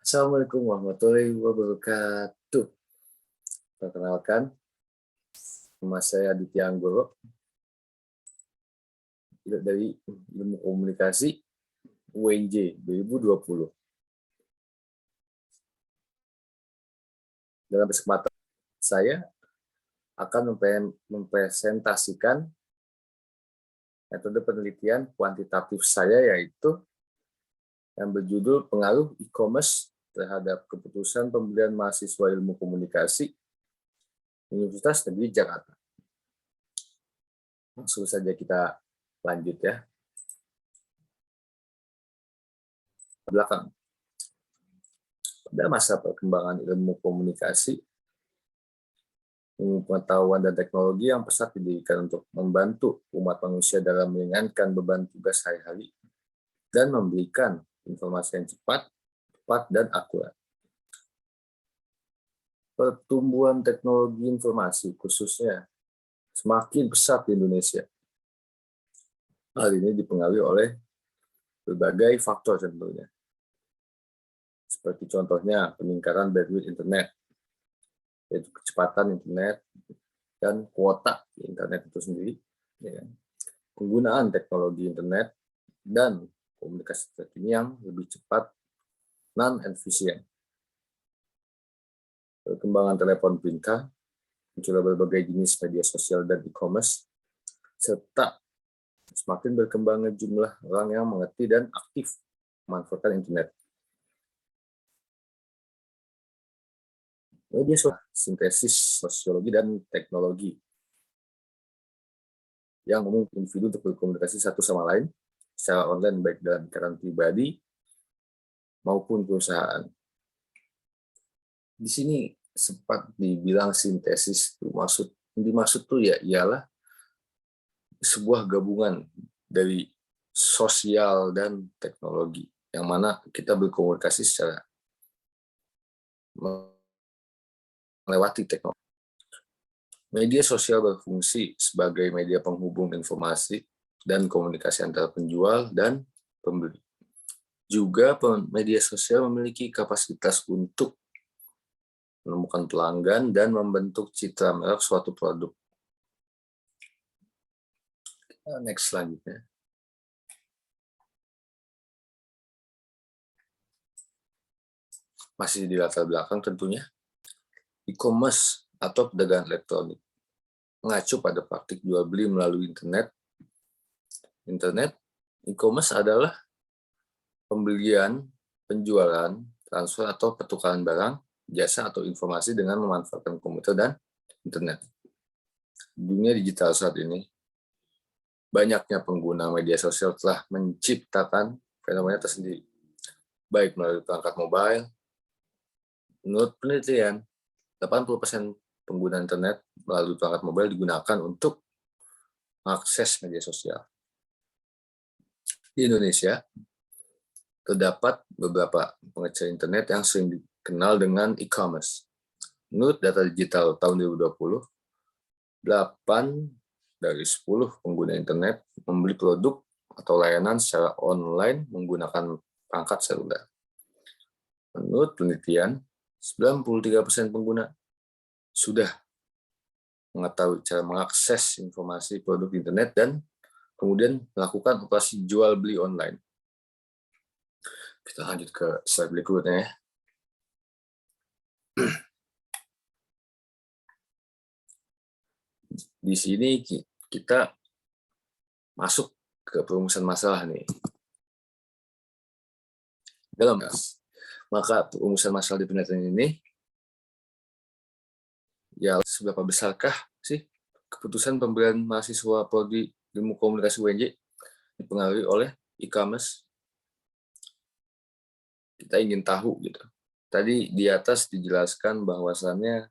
Assalamualaikum warahmatullahi wabarakatuh. Perkenalkan, nama saya Aditya Anggoro, dari Ilmu Komunikasi UNJ 2020. Dalam kesempatan saya akan mempresentasikan metode penelitian kuantitatif saya, yaitu yang berjudul Pengaruh E-commerce terhadap keputusan pembelian mahasiswa ilmu komunikasi Universitas Negeri Jakarta. Langsung saja kita lanjut ya. Belakang. Pada masa perkembangan ilmu komunikasi, ilmu pengetahuan dan teknologi yang pesat didirikan untuk membantu umat manusia dalam meringankan beban tugas sehari-hari dan memberikan informasi yang cepat, tepat, dan akurat. Pertumbuhan teknologi informasi khususnya semakin pesat di Indonesia. Hal ini dipengaruhi oleh berbagai faktor tentunya. Seperti contohnya peningkatan bandwidth internet, yaitu kecepatan internet dan kuota internet itu sendiri, penggunaan teknologi internet dan komunikasi terkini yang lebih cepat dan efisien. Perkembangan telepon pintar, munculnya berbagai jenis media sosial dan e-commerce, serta semakin berkembangnya jumlah orang yang mengerti dan aktif memanfaatkan internet. Media sosial, sintesis sosiologi dan teknologi yang memungkinkan individu untuk berkomunikasi satu sama lain secara online, baik dalam lingkaran pribadi maupun perusahaan. Di sini sempat dibilang sintesis itu dimaksud tuh ya ialah sebuah gabungan dari sosial dan teknologi, yang mana kita berkomunikasi secara melewati teknologi. Media sosial berfungsi sebagai media penghubung informasi dan komunikasi antara penjual dan pembeli. Juga media sosial memiliki kapasitas untuk menemukan pelanggan dan membentuk citra merek suatu produk. Next selanjutnya. Masih di latar belakang tentunya, e-commerce atau perdagangan elektronik mengacu pada praktik jual beli melalui internet. E-commerce adalah pembelian, penjualan, transfer atau pertukaran barang, jasa atau informasi dengan memanfaatkan komputer dan internet. Di dunia digital saat ini, banyaknya pengguna media sosial telah menciptakan fenomena tersendiri, baik melalui perangkat mobile. Menurut penelitian, 80% pengguna internet melalui perangkat mobile digunakan untuk mengakses media sosial. Di Indonesia, terdapat beberapa pengecer internet yang sering dikenal dengan e-commerce. Menurut data digital tahun 2020, 8 dari 10 pengguna internet membeli produk atau layanan secara online menggunakan perangkat seluler. Menurut penelitian, 93% pengguna sudah mengetahui cara mengakses informasi produk internet dan kemudian melakukan operasi jual beli online. Kita lanjut ke slide berikutnya ya. Di sini kita masuk ke perumusan masalah nih. Maka perumusan masalah di penelitian ini, ya seberapa besarkah sih keputusan pembelian mahasiswa prodi ilmu komunikasi UNJ dipengaruhi oleh e-commerce? Kita ingin tahu gitu. Tadi di atas dijelaskan bahwasannya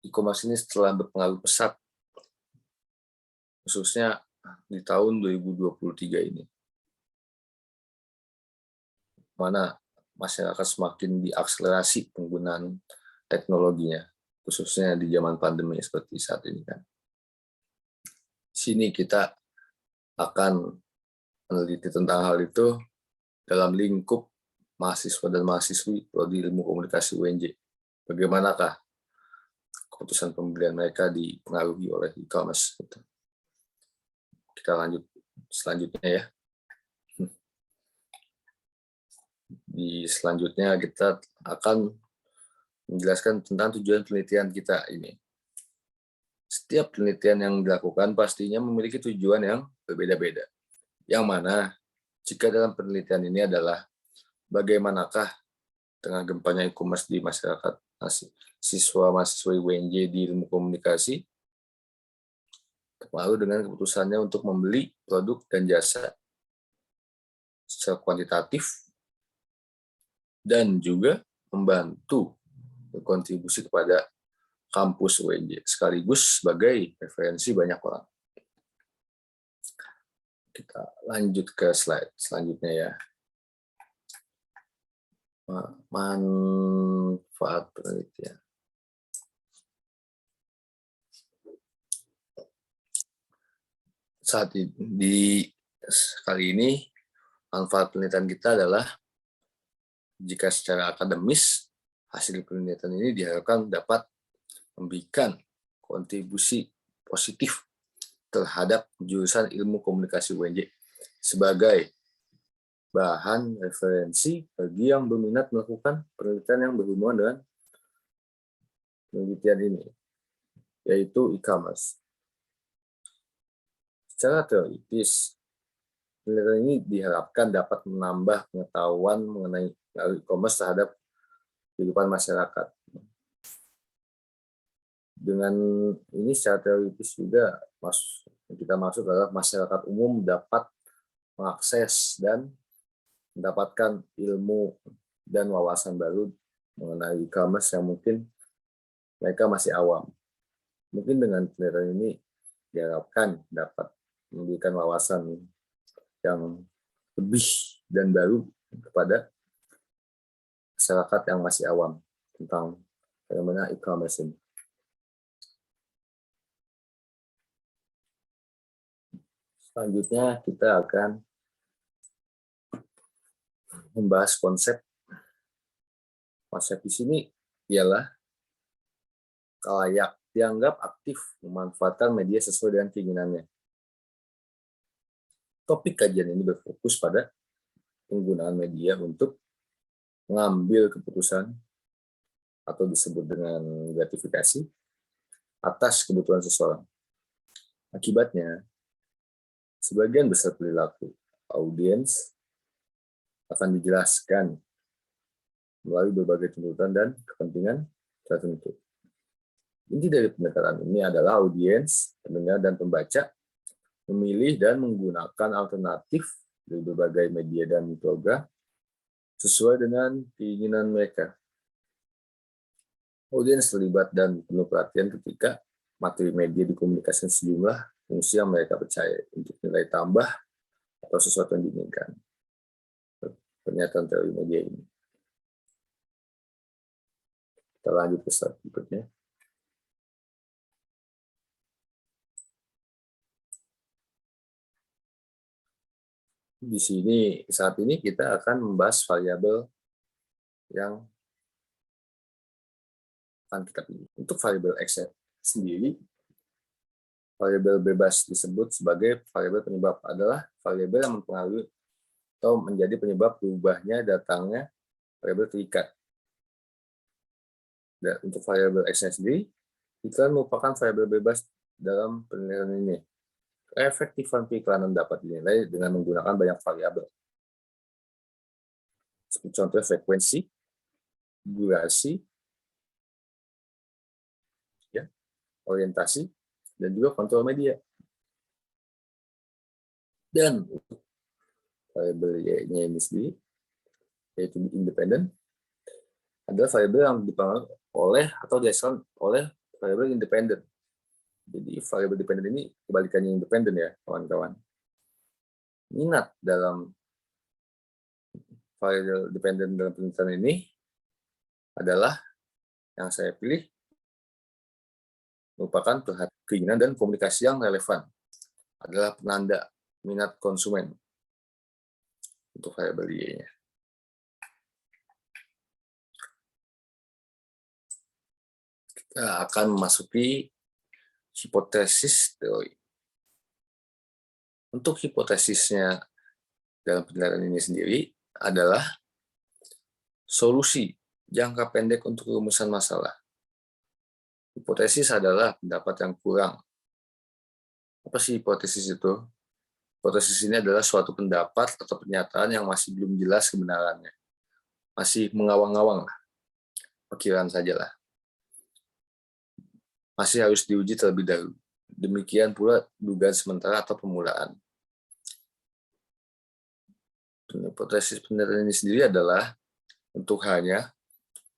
e-commerce ini setelah berpengaruh pesat, khususnya di tahun 2023 ini, mana masyarakat semakin diakselerasi penggunaan teknologinya, khususnya di zaman pandemi seperti saat ini kan. Di sini kita akan meneliti tentang hal itu dalam lingkup mahasiswa dan mahasiswi prodi ilmu komunikasi UNJ. Bagaimanakah keputusan pembelian mereka dipengaruhi oleh e-commerce? Kita lanjut selanjutnya ya. Di selanjutnya kita akan menjelaskan tentang tujuan penelitian kita ini. Setiap penelitian yang dilakukan pastinya memiliki tujuan yang berbeda-beda. Yang mana jika dalam penelitian ini adalah bagaimanakah tengah gempanya e-commerce di masyarakat siswa-mahasiswa UNJ di ilmu komunikasi terpengaruh dengan keputusannya untuk membeli produk dan jasa secara kuantitatif dan juga membantu berkontribusi kepada kampus UNJ sekaligus sebagai referensi banyak orang. Kita lanjut ke slide selanjutnya ya. Manfaat penelitian. Saat di kali ini manfaat penelitian kita adalah jika secara akademis hasil penelitian ini diharapkan dapat memberikan kontribusi positif terhadap jurusan ilmu komunikasi UNJ sebagai bahan referensi bagi yang berminat melakukan penelitian yang berhubungan dengan penelitian ini, yaitu e-commerce. Secara teoritis, penelitian ini diharapkan dapat menambah pengetahuan mengenai e-commerce terhadap kehidupan masyarakat. Dengan ini secara teoritis juga kita maksud adalah masyarakat umum dapat mengakses dan mendapatkan ilmu dan wawasan baru mengenai e-commerce yang mungkin mereka masih awam. Mungkin dengan penelitian ini diharapkan dapat memberikan wawasan yang lebih dan baru kepada masyarakat yang masih awam tentang fenomena e-commerce ini. Selanjutnya kita akan membahas konsep. Konsep di sini ialah kalayak dianggap aktif memanfaatkan media sesuai dengan keinginannya. Topik kajian ini berfokus pada penggunaan media untuk mengambil keputusan atau disebut dengan gratifikasi atas kebutuhan seseorang. Akibatnya, sebagian besar perilaku audiens akan dijelaskan melalui berbagai tuntutan dan kepentingan tertentu. Inti dari pendekatan ini adalah audiens, pendengar, dan pembaca memilih dan menggunakan alternatif dari berbagai media dan program sesuai dengan keinginan mereka. Audiens terlibat dan penuh perhatian ketika materi media dikomunikasikan sejumlah fungsi yang mereka percaya untuk nilai tambah atau sesuatu yang diinginkan. Pernyataan teori media ini. Kita lanjut ke slide berikutnya. Di sini saat ini kita akan membahas variabel yang akan kita pilih. Untuk variabel X sendiri, variabel bebas disebut sebagai variabel penyebab adalah variabel yang mempengaruhi atau menjadi penyebab berubahnya datangnya variabel terikat. Dan untuk variabel X sendiri, iklan merupakan variabel bebas dalam penilaian ini. Keefektifan periklanan dapat dinilai dengan menggunakan banyak variabel. Seperti contoh frekuensi, durasi, ya, orientasi, dan juga kontrol media. Dan variabel Y-nya ini sendiri, yaitu independen, adalah variabel yang dipengaruhi oleh atau dihasilkan oleh variabel independen. Jadi variabel dependen ini kebalikannya independen ya, kawan-kawan. Minat dalam variabel dependen dalam penelitian ini adalah yang saya pilih merupakan keinginan dan komunikasi yang relevan. Adalah penanda minat konsumen untuk variabel Y-nya. kita akan memasuki hipotesis teori. Untuk hipotesisnya dalam penilaian ini sendiri adalah solusi jangka pendek untuk rumusan masalah. Hipotesis adalah pendapat yang kurang. Apa sih hipotesis itu? Hipotesis ini adalah suatu pendapat atau pernyataan yang masih belum jelas kebenarannya. Masih mengawang-awang lah. Perkiraan sajalah. Masih harus diuji terlebih dahulu. Demikian pula dugaan sementara atau permulaan. Hipotesis penelitian ini sendiri adalah untuk hanya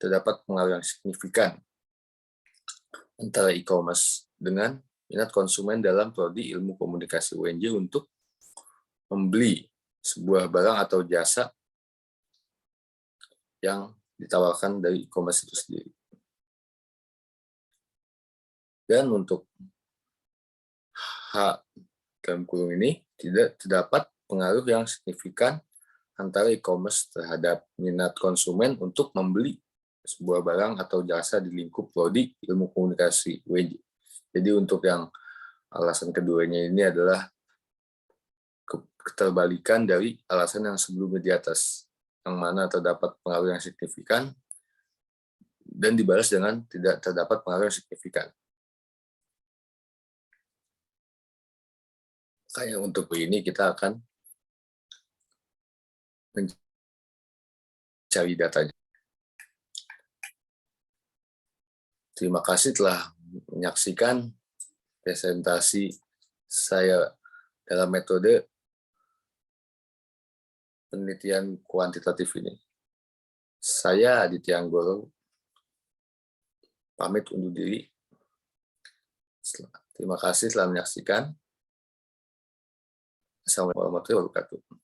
terdapat pengaruh yang signifikan antara e-commerce dengan minat konsumen dalam prodi ilmu komunikasi UNJ untuk membeli sebuah barang atau jasa yang ditawarkan dari e-commerce itu sendiri. Dan untuk H dalam kurung ini tidak terdapat pengaruh yang signifikan antara e-commerce terhadap minat konsumen untuk membeli sebuah barang atau jasa di lingkup prodi ilmu komunikasi UNJ. Jadi untuk yang alasan keduanya ini adalah keterbalikan dari alasan yang sebelumnya di atas, yang mana terdapat pengaruh yang signifikan dan dibalas dengan tidak terdapat pengaruh yang signifikan. Kayak untuk ini kita akan mencari datanya. Terima kasih telah menyaksikan presentasi saya dalam metode penelitian kuantitatif ini. Saya Aditya Anggoro, pamit undur diri. Terima kasih telah menyaksikan. Assalamualaikum warahmatullahi wabarakatuh.